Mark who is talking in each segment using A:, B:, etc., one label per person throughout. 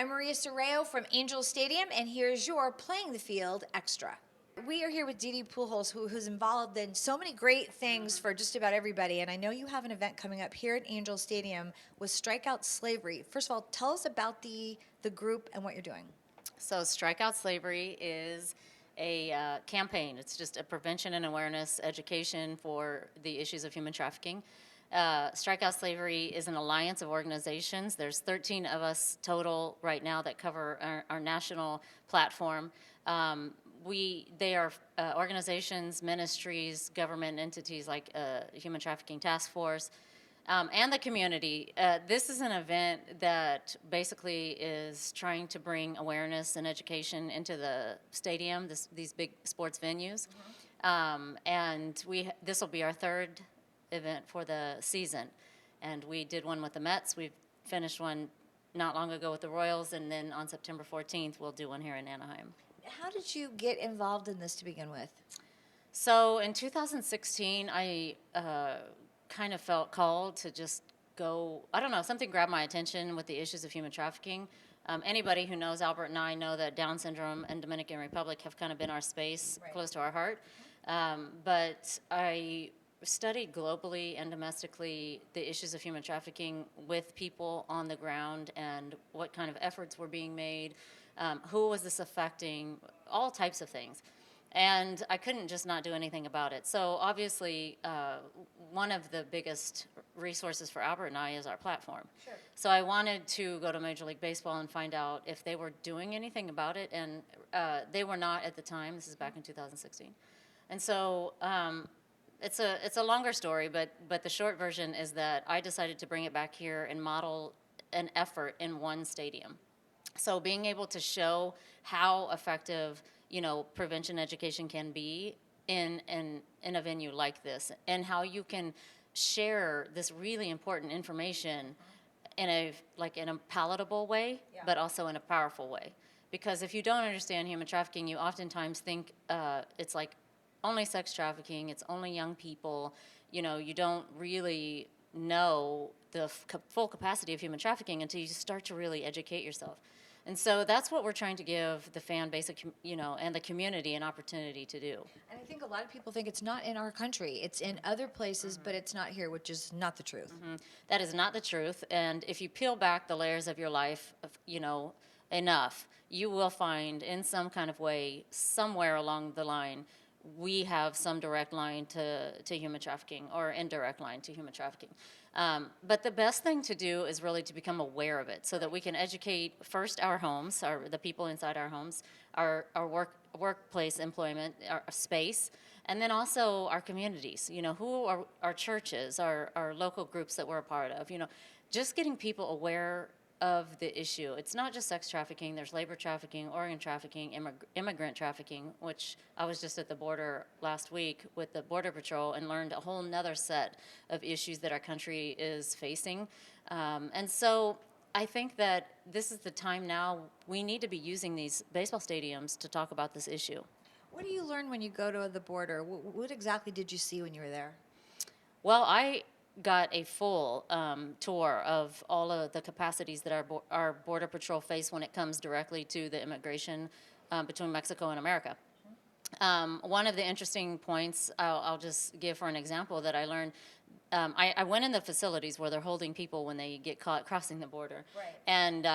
A: I'm Maria Serrao from Angel Stadium, and here's your Playing the Field Extra. We are here with Deidre Pujols, who's involved in so many great things for just about everybody. And I know you have an event coming up here at Angel Stadium with Strike Out Slavery. First of all, tell us about the group and what you're doing.
B: So Strike Out Slavery is a campaign. It's just a prevention and awareness education for the issues of human trafficking. Strike Out Slavery is an alliance of organizations. There's 13 of us total right now that cover our national platform. They are organizations, ministries, government entities like Human Trafficking Task Force, and the community. This is an event that basically is trying to bring awareness and education into the stadium, these big sports venues. And this will be our third event for the season. And we did one with the Mets. We've finished one not long ago with the Royals, and then on September 14th, we'll do one here in Anaheim.
A: How did you get involved in this to begin with?
B: So in 2016, I kind of felt called to just go, I don't know, something grabbed my attention with the issues of human trafficking. Anybody who knows Albert and I know that Down syndrome and Dominican Republic have kind of been our space,
A: Right.
B: close to our heart. But I studied globally and domestically the issues of human trafficking with people on the ground and what kind of efforts were being made, who was this affecting, all types of things. And I couldn't just not do anything about it. So obviously, one of the biggest resources for Albert and I is our platform.
A: Sure.
B: So I wanted to go to Major League Baseball and find out if they were doing anything about it, and they were not at the time. This is back in 2016. And so it's a longer story, but the short version is that I decided to bring it back here and model an effort in one stadium. So being able to show how effective, prevention education can be in a venue like this, and how you can share this really important information in a palatable way,
A: Yeah.
B: but also in a powerful way. Because if you don't understand human trafficking, you oftentimes think it's like only sex trafficking, it's only young people. You don't really know the full capacity of human trafficking until you start to really educate yourself. And so that's what we're trying to give the fan base, and the community an opportunity to do.
A: And I think a lot of people think it's not in our country. It's in other places, but it's not here, which is not the truth.
B: That is not the truth. And if you peel back the layers of your life, enough, you will find in some kind of way, somewhere along the line, we have some direct line to human trafficking or indirect line to human trafficking. But the best thing to do is really to become aware of it so that we can educate first our homes, the people inside our homes, our workplace employment, our space, and then also our communities. Who are our churches, our local groups that we're a part of. Just getting people aware of the issue. It's not just sex trafficking. There's labor trafficking, organ trafficking, immigrant trafficking, which I was just at the border last week with the Border Patrol and learned a whole nother set of issues that our country is facing. And so I think that this is the time now we need to be using these baseball stadiums to talk about this issue.
A: What do you learn when you go to the border? What exactly did you see when you were there?
B: Well, I got a full tour of all of the capacities that our Border Patrol face when it comes directly to the immigration between Mexico and America. One of the interesting points I'll just give for an example that I learned, I went in the facilities where they're holding people when they get caught crossing the border.
A: Right.
B: And,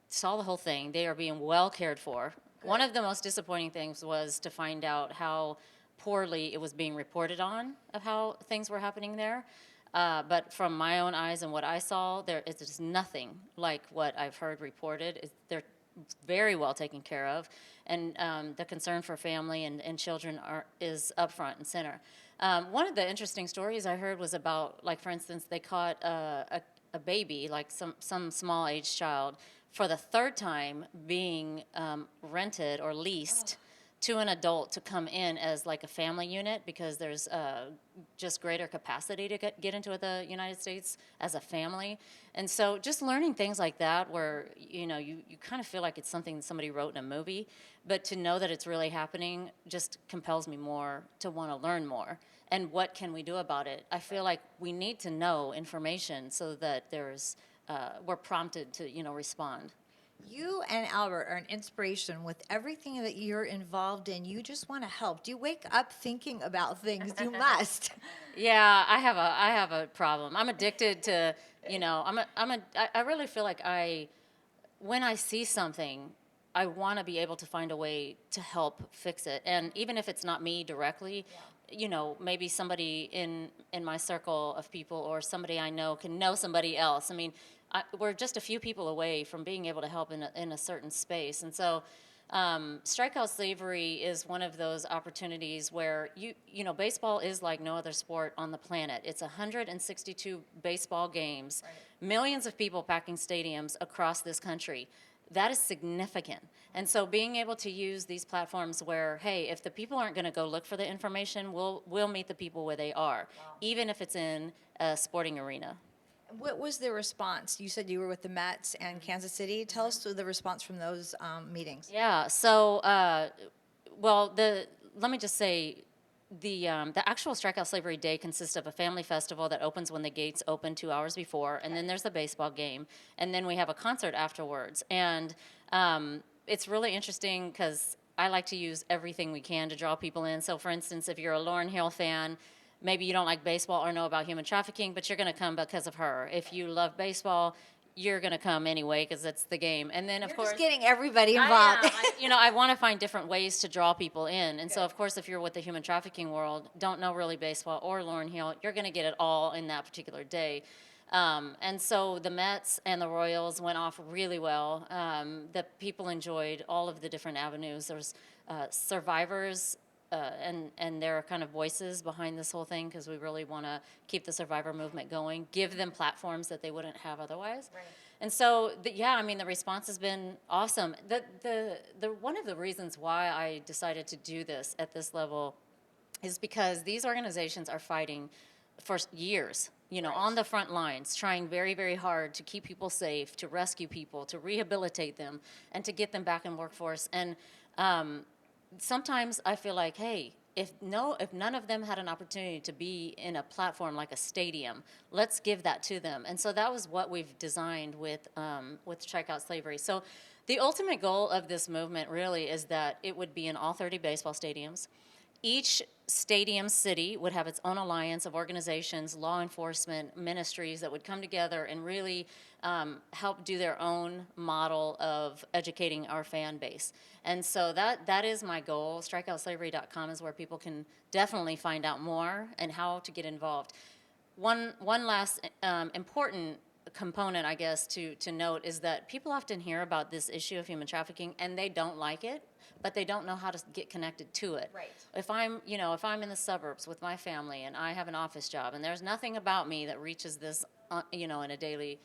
B: saw the whole thing. They are being well cared for.
A: Good.
B: One of the most disappointing things was to find out how poorly it was being reported on of how things were happening there. But from my own eyes and what I saw, there is just nothing like what I've heard reported. They're very well taken care of, and the concern for family and children is up front and center. One of the interesting stories I heard was about, like, for instance, they caught a baby, like some small age child, for the third time being rented or leased to an adult to come in as like a family unit, because there's just greater capacity to get into the United States as a family. And so just learning things like that where, you kind of feel like it's something that somebody wrote in a movie, but to know that it's really happening just compels me more to want to learn more. And what can we do about it? I feel like we need to know information so that there's were prompted to, respond.
A: You and Albert are an inspiration with everything that you're involved in. You just want to help. Do you wake up thinking about things? You must.
B: Yeah, I have a problem. I'm addicted to, I really feel like when I see something, I want to be able to find a way to help fix it. And even if it's not me directly, maybe somebody in my circle of people or somebody I know can know somebody else. I mean, we're just a few people away from being able to help in a certain space. And so strikeout slavery is one of those opportunities where baseball is like no other sport on the planet. It's 162 baseball games, millions of people packing stadiums across this country. That is significant. And so being able to use these platforms where, hey, if the people aren't going to go look for the information, we'll meet the people where they are, even if it's in a sporting arena.
A: What was the response? You said you were with the Mets and Kansas City. Tell us the response from those meetings.
B: Yeah. So, let me just say, the actual Strikeout Slavery Day consists of a family festival that opens when the gates open 2 hours before, and then there's the baseball game, and then we have a concert afterwards. And it's really interesting because I like to use everything we can to draw people in. So, for instance, if you're a Lauryn Hill fan, maybe you don't like baseball or know about human trafficking, but you're going to come because of her. If you love baseball, you're going to come anyway because it's the game. And then, of course,
A: just getting everybody involved.
B: I want to find different ways to draw people in. And so, of course, if you're with the human trafficking world, don't know really baseball or Lauryn Hill, you're going to get it all in that particular day. And so the Mets and the Royals went off really well. The people enjoyed all of the different avenues. There's survivors and their kind of voices behind this whole thing because we really want to keep the survivor movement going, give them platforms that they wouldn't have otherwise.
A: Right.
B: And so, the response has been awesome. The one of the reasons why I decided to do this at this level is because these organizations are fighting for years, on the front lines, trying very, very hard to keep people safe, to rescue people, to rehabilitate them, and to get them back in workforce. And sometimes I feel like, hey, if none of them had an opportunity to be in a platform like a stadium, let's give that to them. And so that was what we've designed with Strikeout Slavery. So the ultimate goal of this movement really is that it would be in all 30 baseball stadiums. Each stadium city would have its own alliance of organizations, law enforcement, ministries that would come together and really help do their own model of educating our fan base. And so that is my goal. StrikeOutSlavery.com is where people can definitely find out more and how to get involved. One last important component, I guess, to note is that people often hear about this issue of human trafficking and they don't like it, but they don't know how to get connected to it.
A: Right.
B: If I'm in the suburbs with my family and I have an office job and there's nothing about me that reaches this, in a daily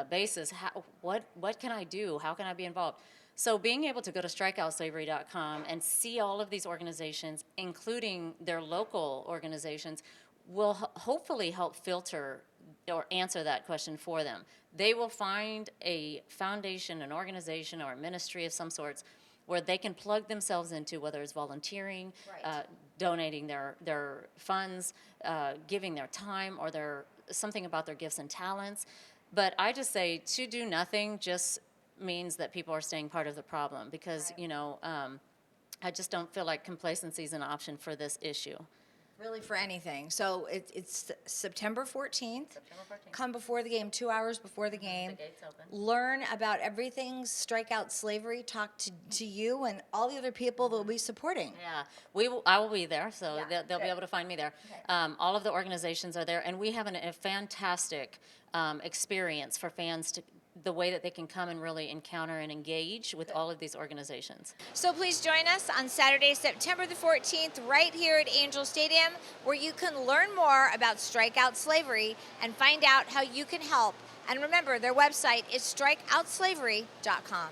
B: basis, what can I do? How can I be involved? So being able to go to StrikeOutSlavery.com and see all of these organizations, including their local organizations, will hopefully help filter or answer that question for them. They will find a foundation, an organization, or a ministry of some sorts where they can plug themselves into, whether it's volunteering, donating their funds, giving their time, or something about their gifts and talents. But I just say to do nothing just means that people are staying part of the problem because, I just don't feel like complacency is an option for this issue.
A: Really for anything. So it's September 14th.
B: September 14th.
A: Come before the game, 2 hours before the game.
B: The gates open.
A: Learn about everything Strike Out Slavery. Talk to you and all the other people that will be supporting.
B: Yeah, I will be there, so they'll be
A: good.
B: able to find me there.
A: Okay.
B: All of the organizations are there, and we have a fantastic experience for fans the way that they can come and really encounter and engage with all of these organizations.
A: So please join us on Saturday, September the 14th, right here at Angel Stadium, where you can learn more about Strike Out Slavery and find out how you can help. And remember, their website is strikeoutslavery.com.